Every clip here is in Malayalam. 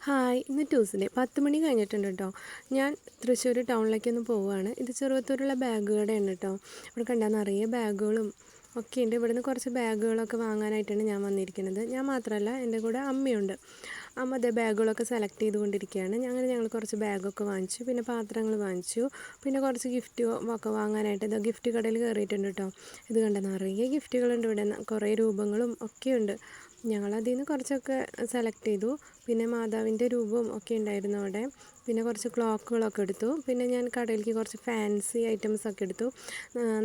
ഹായ്, ഇന്ന് ട്യൂസ്ഡേ 10 മണി കഴിഞ്ഞിട്ടുണ്ട് കേട്ടോ. ഞാൻ തൃശ്ശൂർ ടൗണിലേക്കൊന്ന് പോവുകയാണ്. ഇത് ചെറുവത്തൂരുള്ള ബാഗ് കടയാണ് കേട്ടോ. ഇവിടെ കണ്ടാൽ നിറയെ ബാഗുകളും ഒക്കെ ഉണ്ട്. ഇവിടുന്ന് കുറച്ച് ബാഗുകളൊക്കെ വാങ്ങാനായിട്ടാണ് ഞാൻ വന്നിരിക്കുന്നത്. ഞാൻ മാത്രമല്ല, എൻ്റെ കൂടെ അമ്മയുണ്ട്. അമ്മ അതേ ബാഗുകളൊക്കെ സെലക്ട് ചെയ്തുകൊണ്ടിരിക്കുകയാണ്. അങ്ങനെ ഞങ്ങൾ കുറച്ച് ബാഗൊക്കെ വാങ്ങിച്ചു, പിന്നെ പാത്രങ്ങൾ വാങ്ങിച്ചു, പിന്നെ കുറച്ച് ഗിഫ്റ്റ് ഒക്കെ വാങ്ങാനായിട്ട് ഇതാ ഗിഫ്റ്റ് കടയിൽ കയറിയിട്ടുണ്ട് കേട്ടോ. ഇത് കണ്ട നിറയെ ഗിഫ്റ്റുകളുണ്ട് ഇവിടെ, കുറേ രൂപങ്ങളും ഒക്കെയുണ്ട്. ഞങ്ങളതിൽ നിന്ന് കുറച്ചൊക്കെ സെലക്ട് ചെയ്തു. പിന്നെ മാതാവിൻ്റെ രൂപവും ഒക്കെ ഉണ്ടായിരുന്നു അവിടെ. പിന്നെ കുറച്ച് ക്ലോക്കുകളൊക്കെ എടുത്തു. പിന്നെ ഞാൻ കടയിലേക്ക് കുറച്ച് ഫാൻസി ഐറ്റംസ് ഒക്കെ എടുത്തു.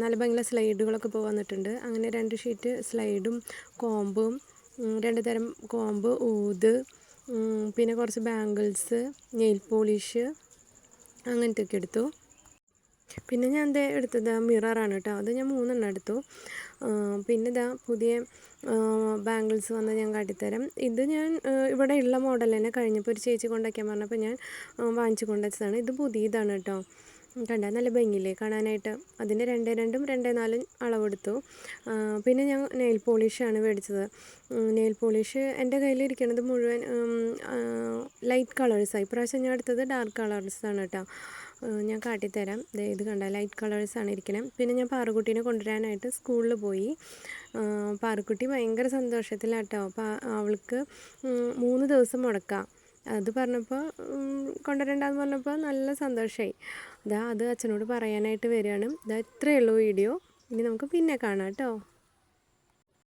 നല്ല ഭംഗിയുള്ള സ്ലൈഡുകളൊക്കെ ഇപ്പോൾ വന്നിട്ടുണ്ട്. അങ്ങനെ 2 ഷീറ്റ് സ്ലൈഡും കോമ്പും, 2 തരം കോമ്പ്, ഊത്, പിന്നെ കുറച്ച് ബാംഗിൾസ്, നെയിൽ പോളിഷ് അങ്ങനത്തെയൊക്കെ എടുത്തു. പിന്നെ ഞാൻ ദേ എടുത്തത് മിററാണ് കേട്ടോ. അത് ഞാൻ 3 എണ്ണം എടുത്തു. പിന്നെ ഇതാ പുതിയ ബാംഗിൾസ് വന്ന് ഞാൻ കാട്ടിത്തരാം. ഇത് ഞാൻ ഇവിടെ ഉള്ള മോഡൽ തന്നെ കഴിഞ്ഞപ്പോൾ ഒരു ചേച്ചി കൊണ്ടുവയ്ക്കാൻ പറഞ്ഞപ്പോൾ ഞാൻ വാങ്ങിച്ചു കൊണ്ടുവച്ചതാണ്. ഇത് പുതിയതാണ് കേട്ടോ. കണ്ടാൽ നല്ല ഭംഗിയില്ലേ കാണാനായിട്ട്. അതിൻ്റെ 2.2ഉം 2.4ഉം അളവെടുത്തു. പിന്നെ ഞാൻ നെയിൽ പോളിഷാണ് മേടിച്ചത്. നെയിൽ പോളിഷ് എൻ്റെ കയ്യിലിരിക്കുന്നത് മുഴുവൻ ലൈറ്റ് കളേഴ്സാണ്. ഇപ്രാവശ്യം ഞാൻ എടുത്തത് ഡാർക്ക് കളേഴ്സാണ് കേട്ടോ. ഞാൻ കാട്ടിത്തരാം. ഇത് കണ്ട ലൈറ്റ് കളേഴ്സാണ് ഇരിക്കുന്നത്. പിന്നെ ഞാൻ പാറുക്കുട്ടീനെ കൊണ്ടുവരാനായിട്ട് സ്കൂളിൽ പോയി. പാറുക്കുട്ടി ഭയങ്കര സന്തോഷത്തിലാട്ടോ. അവൾക്ക് 3 ദിവസം മുടക്കാം. അത് പറഞ്ഞപ്പോൾ കൊണ്ടുവരണ്ടെന്ന് പറഞ്ഞപ്പോൾ നല്ല സന്തോഷമായി. അത് അച്ഛനോട് പറയാനായിട്ട് വരികയാണ്. ഇത്രയേ ഉള്ളൂ വീഡിയോ. ഇനി നമുക്ക് പിന്നെ കാണാം കേട്ടോ.